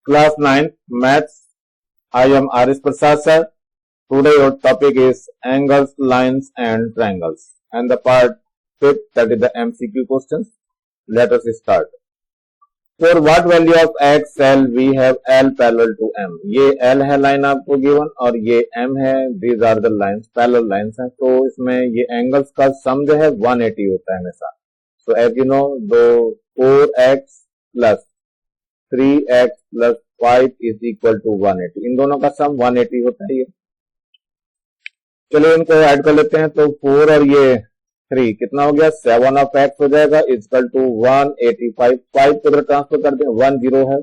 Class 9 Maths. I am R.S. Prasad sir. Today your topic is angles, lines and triangles. And the part 5th, that is the MCQ questions. Let us start. For what value of x shall we have L parallel to M? ये L है line आपको given और ये M है. These are the lines, parallel lines हैं. तो इसमें ये एंगल्स का सम जो है 180 होता है हमेशा. So as you know, दो 4x plus 3x plus 5 is equal to 180. इन दोनों का सम 180 होता है ये. चलिए इनको ऐड कर लेते हैं. तो 4 और ये 3 कितना हो गया 7 ऑफ x हो जाएगा इक्वल टू 185. 5 को इधर ट्रांसफर कर दें 1 0 है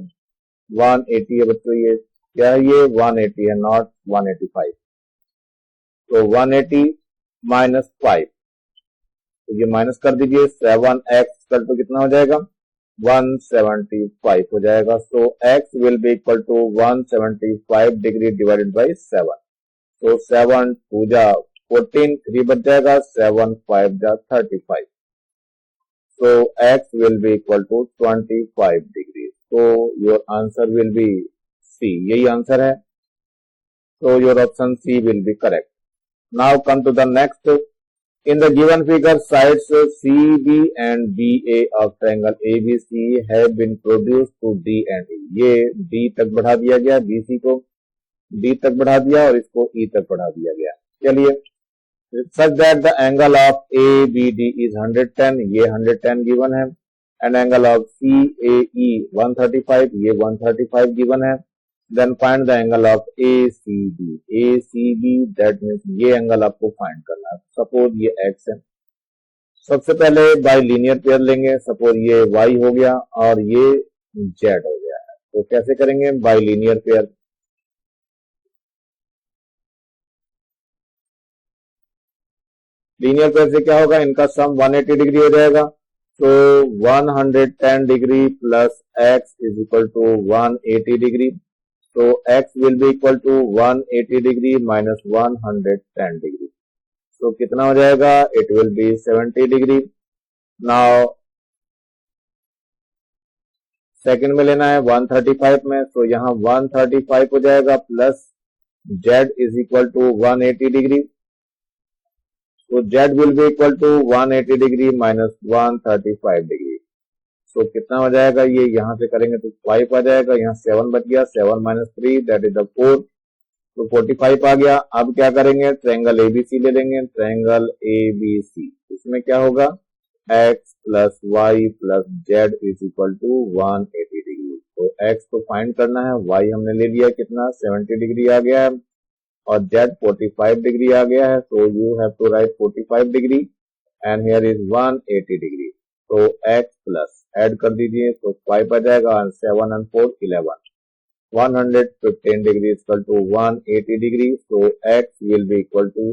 180 है बच्चों. ये क्या है ये 180 है नॉट 185. तो 180 माइनस 5 तो ये माइनस कर दीजिए 7x इक्वल टू कितना हो जाएगा 175 हो जाएगा. So x will be equal to 175 degree divided by 7. तो 7 2 जा 14 3 बच जाएगा 7 5 जा 35. So x will be equal to 25 degree. तो your answer will be C. यही आंसर है. तो your option C will be correct. Now come to the next. In the given figure, sides CB and BA of triangle ABC have been produced to D and E. ये D तक बढ़ा दिया गया, BC को D तक बढ़ा दिया और इसको E तक बढ़ा दिया गया. चलिए, such that the angle of ABD is 110. ये 110 given है. And angle of CAE 135. ये 135 given है. Then find the angle of ACB. ACB that means ये एंगल आपको फाइंड करना है. सपोज ये x है. सबसे पहले बाय लीनियर पेयर लेंगे. सपोज ये y हो गया और ये z हो गया है. तो कैसे करेंगे bye linear pair. Linear pair से क्या होगा इनका सम 180 डिग्री हो जाएगा. तो 110 degree plus x is equal to 180 degree. So x will be equal to 180 degree minus 110 degree. So कितना हो जाएगा it will be 70 degree. Now second में लेना है 135 में. तो यहाँ 135 हो जाएगा plus z is equal to 180 degree. So z will be equal to 180 degree minus 135 degree. तो कितना हो जाएगा ये यहां से करेंगे तो 5 आ जाएगा. यहाँ 7 बच गया. 7 माइनस 3 दैट इज द 4. तो 45 आ गया. अब क्या करेंगे ट्रायंगल एबीसी ले लेंगे. ट्रायंगल एबीसी इसमें क्या होगा x plus Y plus Z is equal to 180 degree. तो x को फाइंड करना है. y हमने ले लिया कितना 70 डिग्री आ गया है और z 45 डिग्री आ गया है. तो you have to write 45 degree and here is 180 degree. तो x प्लस ऐड कर दीजिए तो 5 आ जाएगा. 7 and 4 11. 115 degree equal to 180 degree. तो x will be equal to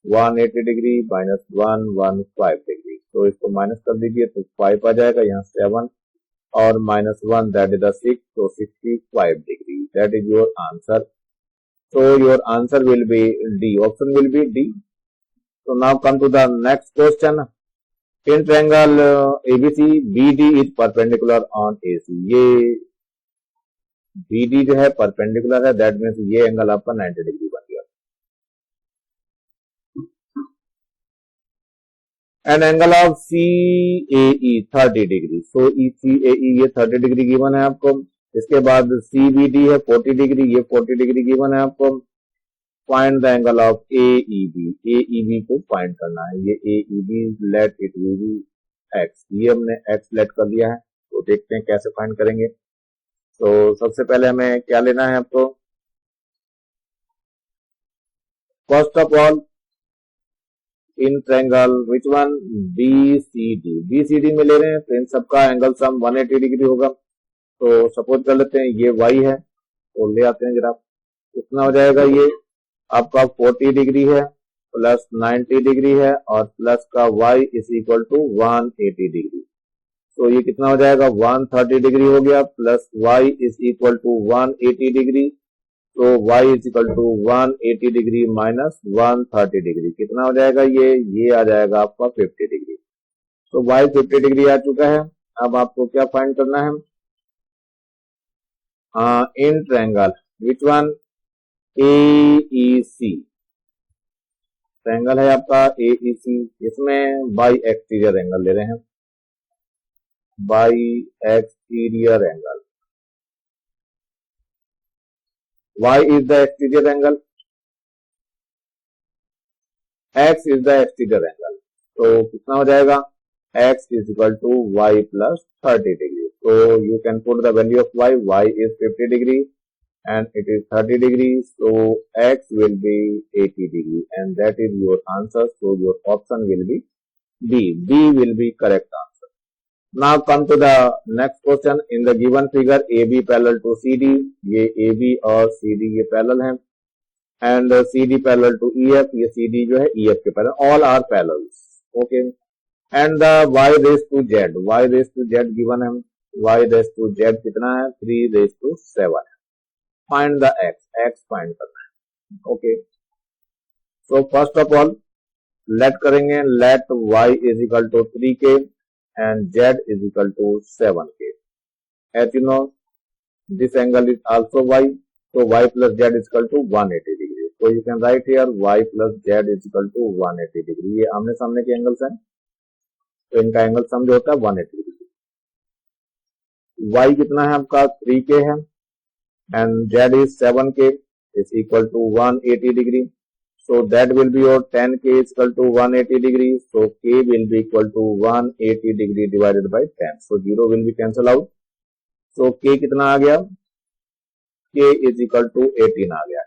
180 degree minus 115 degree. तो इसको माइनस कर दीजिए तो 5 आ जाएगा. यहाँ 7 और माइनस 1 दैट इज 6. तो 65 degree. That is your answer. So your answer will be D. Option will be D. So now come to the next question. In triangle ABC, BD is perpendicular on AC. ये BD जो है perpendicular है. That means ये angle आपका 90 degree बन गया. And angle of CAE 30 degree. So CAE ये 30 degree given है आपको. इसके बाद CBD है 40 डिग्री. ये 40 डिग्री गिवन है आपको. Find the angle of AEB. AEB को फाइंड करना है. ये AEB let it be x. ये हमने x लेट कर दिया है. तो देखते हैं कैसे फाइंड करेंगे. तो सबसे पहले हमें क्या लेना है आपको first of all in triangle which one BCD. BCD में ले रहे हैं तो इन सबका एंगल सम 180 डिग्री होगा. तो सपोज कर लेते हैं ये y है. तो ले आते हैं ग्राफ. कितना हो जाएगा ये आपका 40 डिग्री है प्लस 90 डिग्री है और प्लस का y is equal to 180 degree. तो ये कितना हो जाएगा 130 डिग्री हो गया plus y is equal to 180 degree. तो y is equal to 180 degree minus 130 degree. कितना हो जाएगा ये आ जाएगा आपका 50 डिग्री. तो y 50 डिग्री आ चुका है. अब आपको क्या फाइंड करना है इन triangle which one AEC triangle है आपका AEC, इसमें बाई एक्सटीरियर एंगल ले रहे हैं, by exterior angle, Y is the exterior angle, X is the exterior angle, तो कितना हो जाएगा X is equal to Y plus 30 degree. So you can put the value of Y is 50 degree and it is 30 degrees, so X will be 80 degree and that is your answer. So your option will be B will be correct answer. Now come to the next question. In the given figure AB parallel to CD, ये AB और CD ये parallel हैं and CD parallel to EF, ये CD जो है EF के parallel, all are parallels, okay. And the Y raised to Z given है, Y raised to Z कितना है 3 raised to 7 है. Find the X find करना है, okay. So first of all let करेंगे, let Y is equal to 3K and Z is equal to 7K. As you know, this angle is also Y, so Y plus Z is equal to 180 degree. So you can write here Y plus Z is equal to 180 degree. ये आमने सामने के angles हैं, तो इनका angle sum जो होता है 180 डिग्री. Y कितना है आपका 3K है and Z is 7K is equal to 180 degree. So that will be your 10K is equal to 180 degree. So K will be equal to 180 degree divided by 10. So 0 will be cancel out. So K कितना आ गया, K is equal to 18 आ गया.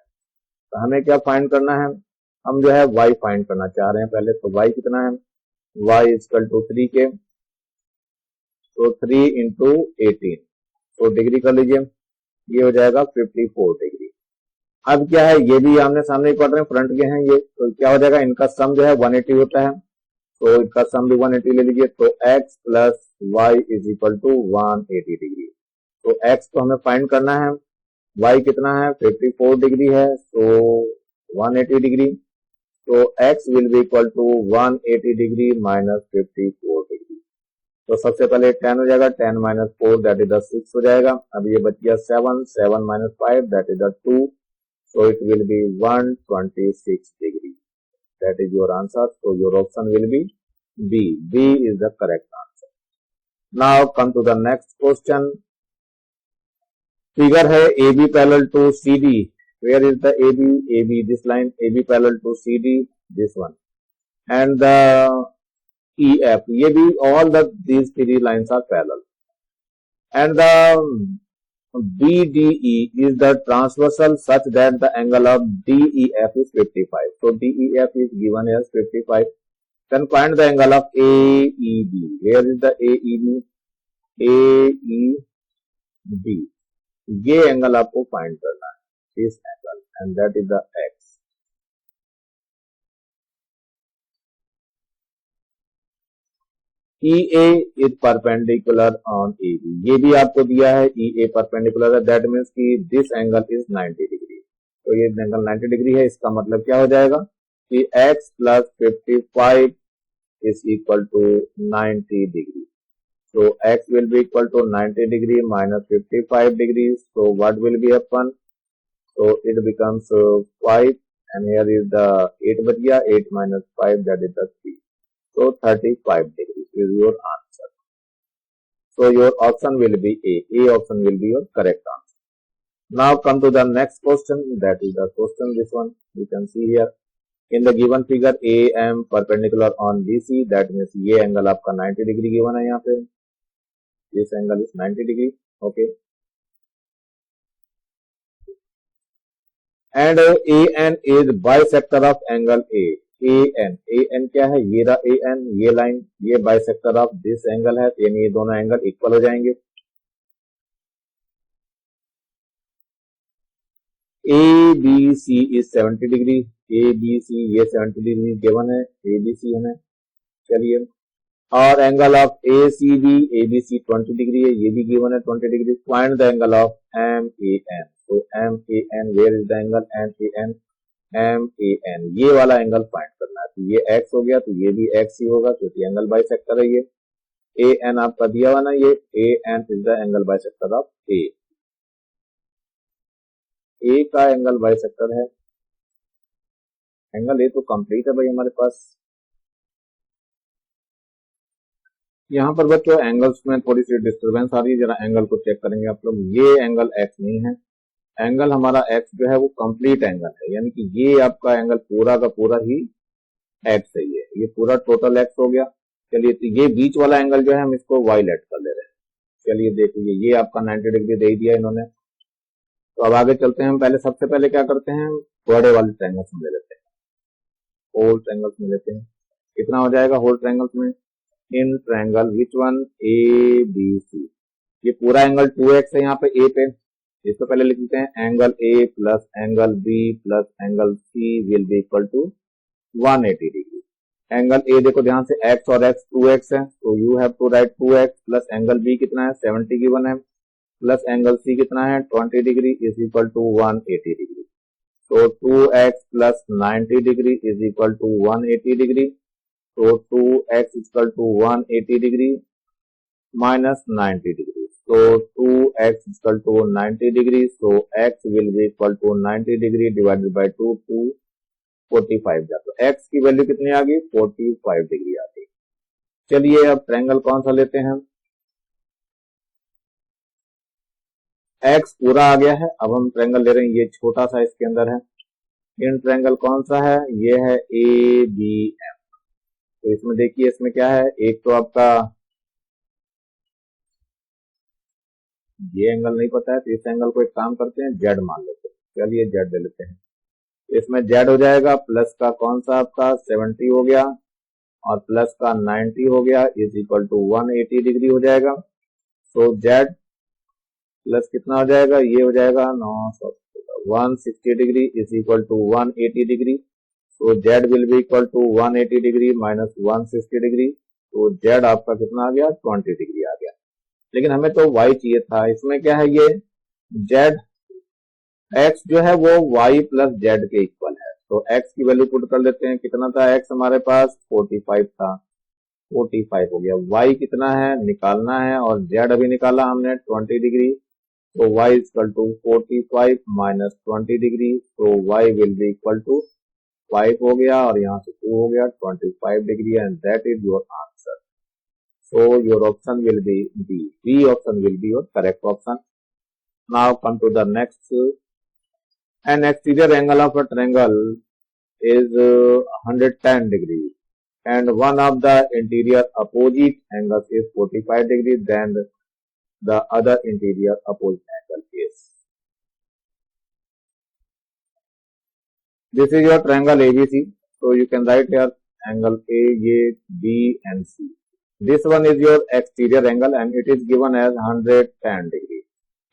तो हमें क्या find करना है, हम जो है Y फाइंड करना चाह रहे हैं पहले. तो Y कितना है, Y is equal to 3K, तो 3 into 18, तो डिग्री कर लीजिए, ये हो जाएगा 54 डिग्री. अब क्या है, ये भी आमने सामने क्वाड्रेंट फ्रंट के हैं ये, तो क्या हो जाएगा, इनका सम जो है 180 होता है, तो इनका सम भी 180 ले लीजिए. तो x plus y is equal to 180 degree. तो x को हमें फाइंड करना है, y कितना है 54 डिग्री है, तो 180 डिग्री. तो x will be equal to 180 degree minus 54 degree. तो सबसे पहले 10 हो जाएगा, 10 माइनस 4 दैट इज 6 हो जाएगा. अब ये बच गया 7 minus 5 that is 2. So it will be 126 degree. That is your answer. So your option will be B. B is the correct answer. Now come to the next question. Figure है AB parallel to CD. Where is the AB? AB, this line, AB parallel to CD, this one. And the EF, ये भी all these three lines are parallel. And the BDE is the transversal such that the angle of DEF is 55. So DEF is given as 55. Then find the angle of AEB. Where is the AEB? AEB. ये angle आपको find करना है, this angle, and that is the X. EA is perpendicular on AB. ये भी आपको दिया है, EA perpendicular है, that means कि this angle is 90 degree. तो ये एंगल 90 डिग्री है, इसका मतलब क्या हो जाएगा कि x plus 55 is equal to 90 degree. So x will be equal to 90 degree minus 55 degrees. So what will be happen? So it becomes 5 and here is the 8 बच गया, 8 minus 5 that is the 3. So 35 degrees is your answer. So your option will be A. A option will be your correct answer. Now come to the next question. That is the question, this one you can see here. In the given figure AM perpendicular on BC, that means ये angle आपका 90 degree given है यहाँ पे. This angle is 90 degree. Okay. And AN is bisector of angle A. AN क्या है, ये रहा AN, ये लाइन, ये बाइसेक्टर ऑफ दिस एंगल है, यानी ये दोनों एंगल इक्वल हो जाएंगे. ABC is 70 डिग्री, ABC ये 70 डिग्री गिवन है, ABC हमें, चलिए. और angle of ACB, ABC 20 degree है, ये भी गिवन है 20 degree. Find the angle of MAN. तो MAN, where is the angle MAN? MAN, ये वाला एंगल फाइंड करना है. तो ये x हो गया, तो ये भी x ही होगा क्योंकि एंगल बाइसेक्टर है. ये AN आपका दिया हुआ ना, ये AN is the angle bisector of A. ए का एंगल बाइसेक्टर है, एंगल ए तो कंप्लीट है भाई हमारे पास। यहाँ पर बच्चों एंगल्स में थोड़ी सी डिस्टर्बेंस आ रही है, जरा एंगल को चेक करेंगे आप लोग। ये एंगल एक्स नहीं है, एंगल हमारा एक्स जो है वो कंप्लीट एंगल है, यानी कि ये आपका एंगल पूरा का पूरा ही एक्स है, ये पूरा टोटल एक्स हो गया। चलिए तो ये बीच वाला एंगल जो है हम इसको वाई लेट कर ले रहे हैं। चलिए देखिए ये आपका 90 डिग्री दे दिया इन्होंने। तो अब आगे चलते हैं, हम पहले सबसे पहले क्या करते हैं, बड़े वाले ट्रायंगल्स में ले लेते हैं, होल ट्रायंगल्स में लेते हैं। कितना हो जाएगा होल ट्रायंगल्स में, in triangle which one A B C, ये पूरा एंगल 2x है यहाँ पे ए पे, इसको पहले लिख लेते हैं, angle A plus angle B plus angle C will be equal to 180 degree. Angle A देखो ध्यान से, x और x 2x है, तो you have to write 2x plus angle B कितना है 70 गिवन है, प्लस एंगल सी कितना है 20 degree is equal to 180 degree. तो 2x plus 90 degree is equal to 180 degree. तो 2x equal to 180 degree minus 90 degree, so 2x equal to 90 degree, so x will be equal to 90 degree divided by 2 to 45 जा, तो x की value कितनी आ गई 45 degree आ गई। चलिए अब triangle कौन सा लेते हैं, x पूरा आ गया है, अब हम ट्रायंगल ले रहे हैं, ये छोटा सा इसके अंदर है। इन ट्रायंगल कौन सा है, ये है ए बी एम। तो इसमें देखिए इसमें क्या है, एक तो आपका ये एंगल नहीं पता है, तो इस एंगल को एक काम करते हैं जेड मान लेते हैं। चलिए जेड ले लेते हैं, इसमें जेड हो जाएगा प्लस का कौन सा आपका 70 हो गया और प्लस का 90 हो गया इज इक्वल टू 180 डिग्री हो जाएगा। सो जेड प्लस कितना हो जाएगा, ये हो जाएगा 160 degree is equal to 180 degree. तो Z will be equal to 180 degree minus 160 degree, तो जेड आपका कितना आ गया 20 डिग्री आ गया। लेकिन हमें तो y चाहिए था, इसमें क्या है ये z x जो है वो y प्लस z के इक्वल है, तो x की वैल्यू पुट कर लेते हैं, कितना था x हमारे पास 45 था, 45 हो गया। y कितना है निकालना है और z अभी निकाला हमने 20 डिग्री, तो y equal to 45 minus 20 degree, तो y will be equal to 5 हो गया और यहाँ से 2 हो गया 25 degree, and that is your answer. So your option will be B. B option will be your correct option. Now come to the next. An exterior angle of a triangle is 110 degree, and one of the interior opposite angles is 45 degree. Then the other interior opposite angle is. This is your triangle ABC. So you can write here angle A, B, and C. This one is your exterior angle and it is given as 110 degree,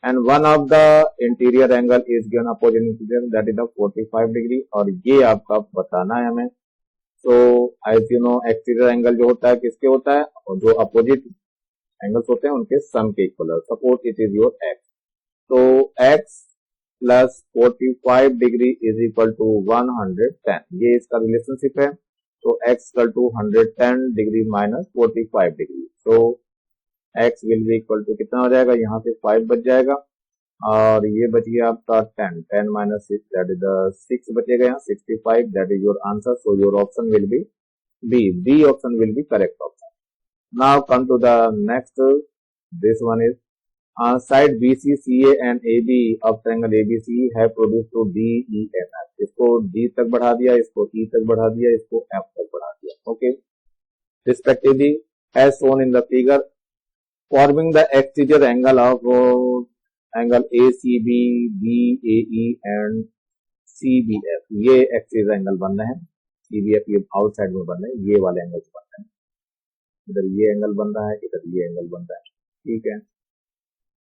and one of the interior angle is given opposite interior, that is the 45 degree, और ये आपका बताना है हमें। So as you know exterior angle जो होता है किसके होता है, और जो opposite angles होते हैं उनके सम के इक्वल है। Suppose it is your x, तो x plus 45 degree is equal to 110, ये इसका रिलेशनशिप है। तो x equal to 110 degree minus 45 degree, तो x will be equal to कितना हो जाएगा, यहाँ से 5 बच जाएगा और ये बच गया आपका 10, 10 माइनस 6 दैट इज 6 बचेगा यहाँ 65, that is your answer. So your option will be B, B option will be correct option. Now come to the next, this one is side BC, CA and AB of triangle ABC have produced to D, E and F। इसको D तक बढ़ा दिया, इसको E तक बढ़ा दिया, इसको F तक बढ़ा दिया, okay, respectively as shown in the figure, forming the exterior angle of angle ACB, BAE and CBF। ये एक्सिस एंगल बन रहे हैं, CBF ये आउटसाइड में बन रहे हैं, ये वाले एंगल बन रहे हैं, इधर ये एंगल बन रहा है, इधर ये एंगल बन रहा है, ठीक है,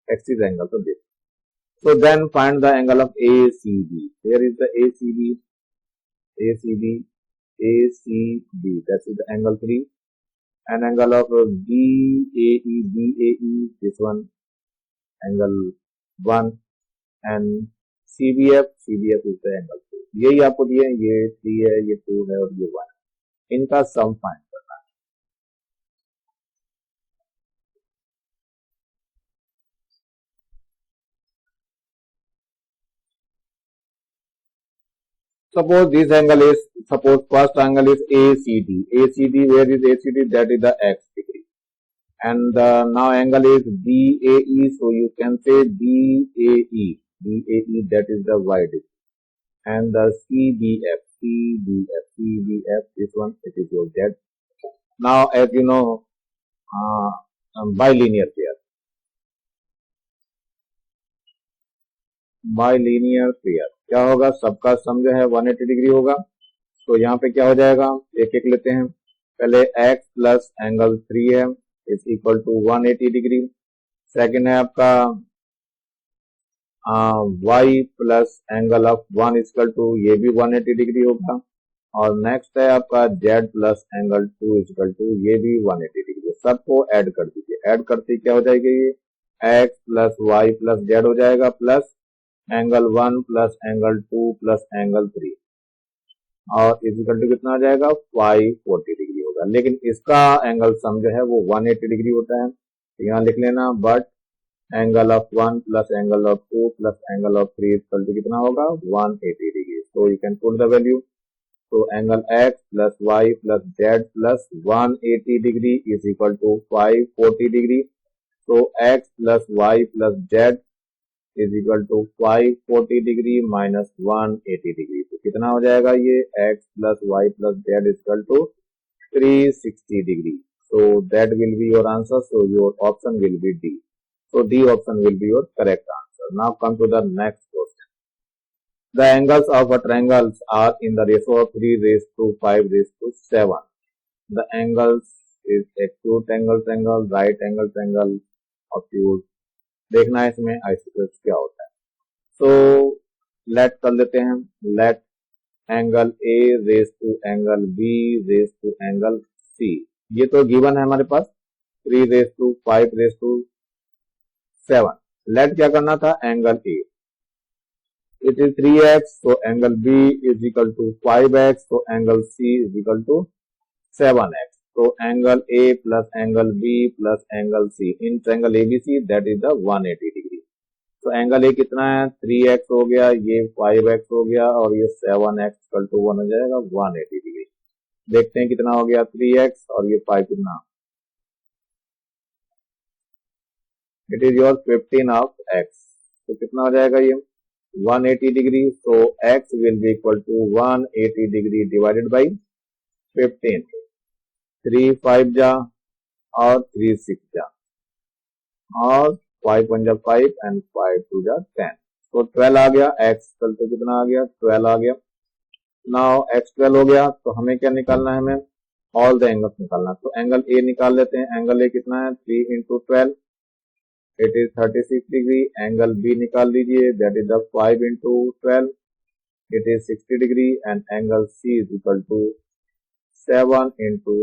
axis angle to this। So then find the angle of ACB. Here is the ACB, ACB, ACB. That is the angle 3. An angle of BAE, BAE. This one angle 1 and CBF, CBF is the angle 2। यही आपको दिए हैं, ये 3 है, ये 2 है और ये 1 है, इनका sum find Suppose this angle is, suppose first angle is ACD. ACD, where is ACD? That is the x degree. And now angle is BAE, so you can say BAE. BAE, that is the y degree. And the CBF, this one, it is your z. Now, as you know, bilinear pair. Bilinear pair क्या होगा, सबका सम जो है 180 डिग्री होगा। तो यहाँ पे क्या हो जाएगा, एक एक लेते हैं। पहले x प्लस एंगल 3 है is equal to 180 degree. Second है आपका y plus angle of 1 equal to, ये भी 180 डिग्री होगा। और नेक्स्ट है आपका z plus angle 2 equal to, ये भी 180 डिग्री। सबको ऐड कर दीजिए, ऐड करते क्या हो जाएगी, ये x plus y plus z हो जाएगा, plus angle 1 plus angle 2 plus angle 3, और इक्वल टू कितना आ जाएगा, 540 डिग्री होगा। लेकिन इसका एंगल सम जो है वो 180 डिग्री होता है। तो यहाँ लिख लेना, but angle of 1 plus angle of 2 plus angle of 3 equal to कितना होगा, 180 degree. So you can put the value. तो angle x plus y plus z plus 180 degree is equal to 540 degree. तो x plus y plus z is equal to 540 degree minus 180 degree. तो कितना हो जाएगा, ये x plus y plus z equal to 360 degree. So that will be your answer. So your option will be D. So D option will be your correct answer. Now come to the next question. The angles of a triangle are in the ratio of 3 raised to 5 raised to 7. The angles is acute angle triangle, right angle triangle, obtuse. देखना है इसमें isosceles क्या होता है। So let कर लेते हैं, let angle A raised to angle B raised to angle C. ये तो गिवन है हमारे पास, 3 raised to 5 raised to 7। Let क्या करना था, angle A, it is 3x, तो angle B is equal to 5x, तो angle C is equal to 7x। तो angle A plus angle B plus angle C in triangle ABC that is the 180 degree. तो angle A कितना है, 3x हो गया, ये 5x हो गया, और ये 7x इक्वल टू 1 हो जाएगा, 180 डिग्री। देखते हैं कितना हो गया, 3x और ये 5 कितना, it is your 15 of x। तो कितना हो जाएगा ये 180 डिग्री। तो x will be equal to 180 degree divided by 15। 3 5 जा और 3 6 जा और 5 1 जा 5 एंड 5 2 जा 10। तो 12 आ गया, x कल तो कितना आ गया, 12 आ गया। नाउ x 12 हो गया, तो हमें क्या निकालना है, हमें ऑल द एंगल्स निकालना। तो एंगल ए निकाल लेते हैं। एंगल ए कितना है, 3 into 12, it is 36 degree. Angle B निकाल लीजिए, that is the 5 into 12, it is 60 degree. And angle C is equal to 7 into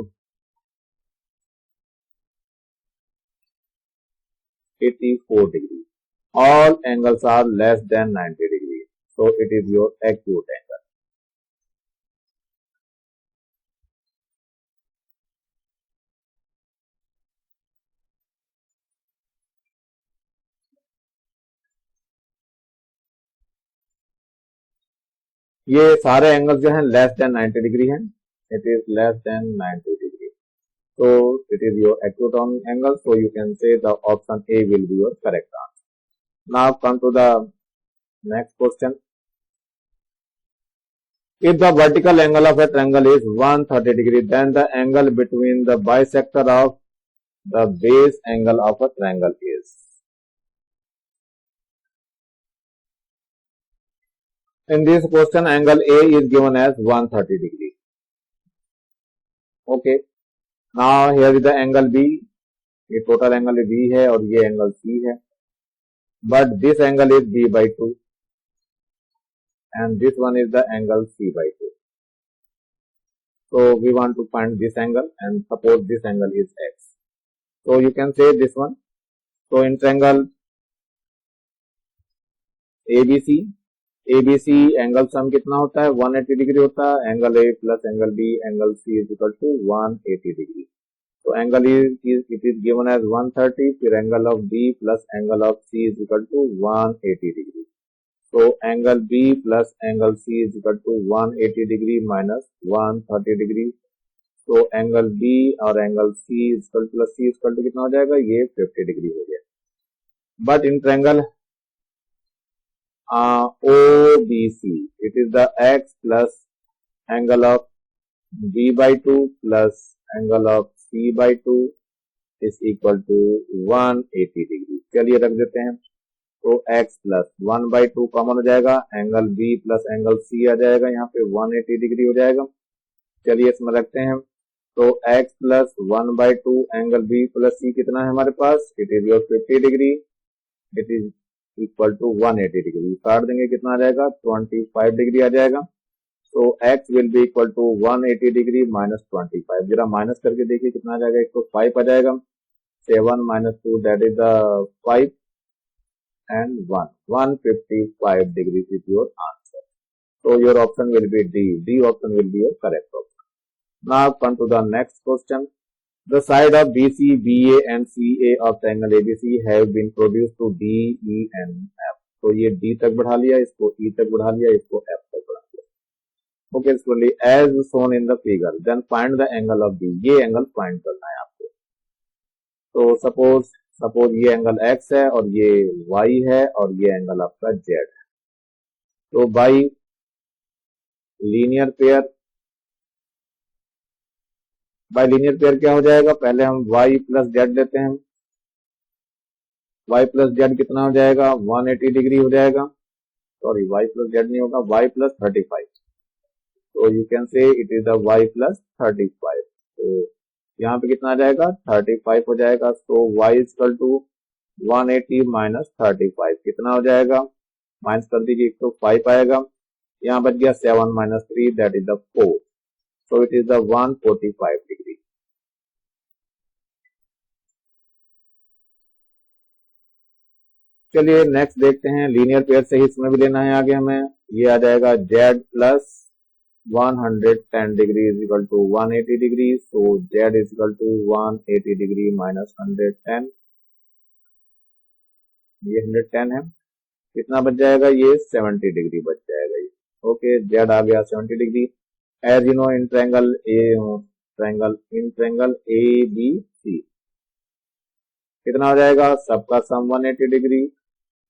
84 degree. All angles are less than 90 degree, so it is your acute angle. ये सारे angles जो हैं less than 90 degree हैं, it is less than 90 degree. So it is your acute angle, so you can say the option A will be your correct answer. Now come to the next question. If the vertical angle of a triangle is 130 degree, then the angle between the bisector of the base angle of a triangle is. In this question, angle A is given as 130 degree. Okay. Now here is the angle B. ये total angle B है और ये angle C है, but this angle is B by 2 and this one is the angle C by 2. So we want to find this angle, and suppose this angle is X. So you can say this one. So in triangle ABC angle sum कितना होता है, 180 degree होता है। Angle A plus angle B angle C is equal to 180 degree. तो angle it is given as 130, फिर angle of B plus angle of C is equal to 180 degree. तो angle B plus angle C is equal to 180 degree minus 130 degree. तो angle B और angle C is equal plus C is equal to कितना हो जाएगा, ये 50 degree हो गया। But in triangle OBC it is the x plus angle of B by 2 plus angle of C by 2 is equal to 180 degree. चलिए रख देते हैं। तो x प्लस 1 बाई 2 कॉमन हो जाएगा, angle B plus angle C आ जाएगा, यहाँ पे 180 डिग्री हो जाएगा। चलिए इसमें रखते हैं। तो x plus 1 by 2 angle B plus C कितना है हमारे पास, it is your 50 degree, it is equal to 180 degree. काट देंगे कितना आ जाएगा, 25 डिग्री आ जाएगा। तो x will be equal to 180 degree minus 25। जरा माइनस करके देखिए कितना आ जाएगा, 105 आ जाएगा। 7 minus 2 that is the 5 and 155 degree is your answer. So your option will be D. D option will be your correct option. Now come to the next question. The side of BC, BA and CA of triangle ABC have been produced to D, E and F. तो ये D तक बढ़ा लिया, इसको E तक बढ़ा लिया, इसको F तक बढ़ा लिया। Okay, slowly as shown in the figure. Then find the angle of B. ये एंगल फाइंड करना है आपको। तो सपोज ये एंगल X है और ये Y है और ये एंगल आपका Z है। तो बाई लीनियर पेयर क्या हो जाएगा, पहले हम y प्लस जेड लेते हैं। y प्लस जेड कितना हो जाएगा, 180 डिग्री हो जाएगा। सॉरी y प्लस जेड नहीं होगा, y प्लस 35। तो you can say it is the y plus 35। तो यहाँ पे कितना आ जाएगा, 35 हो जाएगा। तो y is equal to 180 minus 35 कितना हो जाएगा, माइनस कर दीजिए, 105 आएगा। यहाँ बच गया 7 minus 3 that is the 4। So it is the 145 degree. चलिए नेक्स्ट देखते हैं, लीनियर पेयर से ही इसमें भी लेना है आगे हमें। ये आ जाएगा Z plus 110 degree is equal to 180 degree. So Z is equal to 180 degree minus 110, ये 110 है, कितना बच जाएगा, ये 70 डिग्री बच जाएगा। ये ओके, Z आ गया 70 degree. As you know in triangle ABC कितना हो जाएगा, सबका sum 180 degree,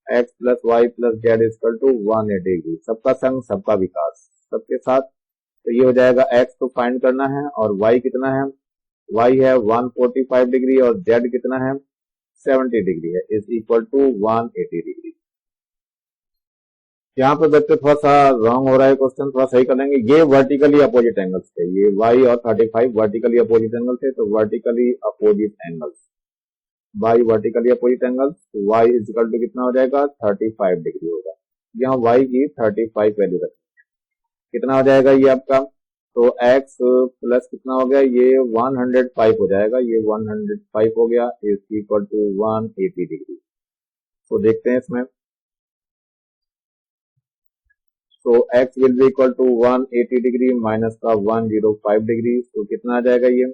x plus Y plus Z equal to 180 degree, सबका संग सबका विकास सबके साथ। तो ये हो जाएगा, x तो फाइंड करना है और y कितना है, y है 145 डिग्री और z कितना है 70 डिग्री है, इज इक्वल टू 180 डिग्री। यहाँ पे बच्चे थोड़ा सा रॉन्ग हो रहा है क्वेश्चन, थोड़ा सही कर लेंगे। ये वर्टिकली अपोजिट एंगल्स थे, ये y और 35 वर्टिकली अपोजिट एंगल थे। तो vertically opposite angles by vertically opposite angles, y is equal to कितना हो जाएगा, 35 डिग्री होगा। यहाँ y की 35 वैल्यू रखें, कितना हो जाएगा ये आपका, तो x प्लस कितना हो गया, ये 105 हो जाएगा, ये 105 हो गया, इज इक्वल टू 180 डिग्री। तो देखते हैं इसमें, तो x will be equal to 180 degree minus का 105 डिग्री। तो कितना आ जाएगा, ये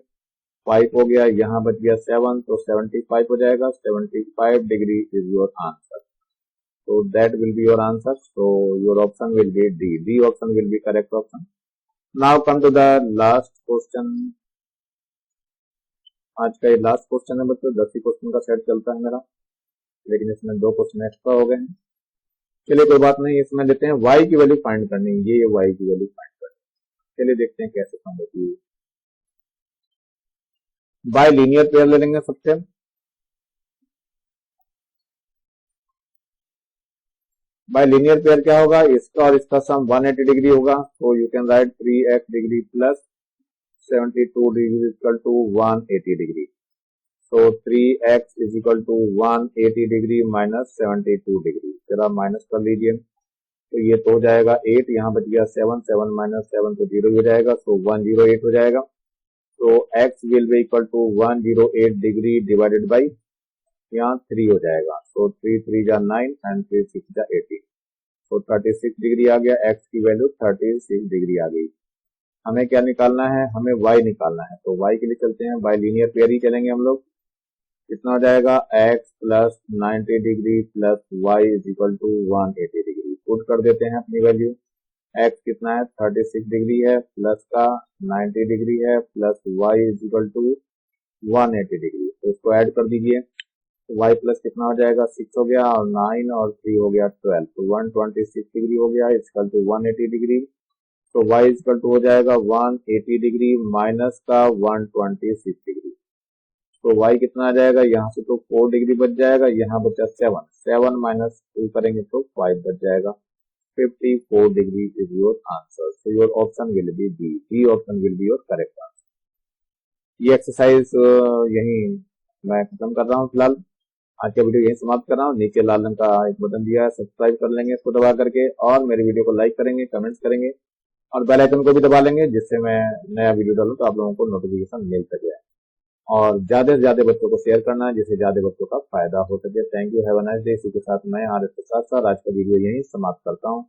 5 हो गया, यहाँ बच गया 7, तो 75 हो जाएगा। 75 डिग्री इज योर आंसर। तो that will be your answer. So your option will be D. D option will be correct option. Now come to the last question. आज का ये लास्ट क्वेश्चन है बच्चों, 10 ही क्वेश्चन का सेट चलता है मेरा, लेकिन इसमें 2 क्वेश्चन एक्स्ट्रा हो गए हैं। चलिए कोई बात नहीं, इसमें लेते हैं y की वैल्यू फाइंड करनी है, ये y की वैल्यू फाइंड करनी है। चलिए देखते हैं कैसे फाइंड होती है। बाय लीनियर पेयर ले लेंगे सबसे। बाय लीनियर पेयर क्या होगा, इसका और इसका सम 180 डिग्री होगा। तो you can write 3x degree plus 72 degree equal to 180 degree. तो 3x is equal to 180 degree minus 72 degree, जरा माइनस कर लीजिए। तो ये तो हो जाएगा 8, यहाँ बच गया 7, 7 माइनस 7 तो 0 हो जाएगा, तो 108 हो जाएगा। तो x will be equal to 108 degree divided by यहाँ 3 हो जाएगा। तो 3 3 जा 9 एंड 3 6 जा 18, तो 36 डिग्री आ गया। x की वैल्यू 36 डिग्री आ गई। हमें क्या निकालना है, हमें y निकालना है। तो y के लिए चलते हैं, बाय लीनियर पेयर ही चलेंगे हम लोग। कितना हो जाएगा, x plus 90 degree plus y is equal to 180 degree. Put कर देते हैं अपनी वैल्यू। एक्स कितना है 36 डिग्री है, प्लस का 90 डिग्री है, plus Y is equal to 180 degree. तो इसको ऐड कर दीजिए। तो y प्लस कितना हो जाएगा 6 हो गया, और 9 और 3 हो गया 12, तो 126 डिग्री हो गया इक्वल टू 180 डिग्री। तो y इक्वल टू हो जाएगा 180 डिग्री माइनस का 126 डिग्री। तो y कितना आ जाएगा, यहाँ से तो 4 डिग्री बच जाएगा, यहाँ बचा 7 माइनस 2 करेंगे तो 5 बच जाएगा। 54 degree is your answer. So your option will be B option will be your correct answer. ये एक्सरसाइज यही मैं खत्म कर रहा हूँ फिलहाल। आज का वीडियो यही समाप्त कर रहा हूँ। नीचे लाल रंग का एक बटन दिया है, सब्सक्राइब कर लेंगे इसको दबा करके, और मेरे वीडियो को लाइक करेंगे, कमेंट्स करेंगे, और बेल आइकन को भी दबा लेंगे, जिससे मैं नया वीडियो डालूं तो आप लोगों को नोटिफिकेशन मिल सके। और ज्यादा से ज्यादा बच्चों को शेयर करना है, जिससे ज्यादा बच्चों का फायदा हो सके। Thank you, have a nice day. इसी के साथ मैं आर एस के साथ आज का वीडियो यही समाप्त करता हूँ।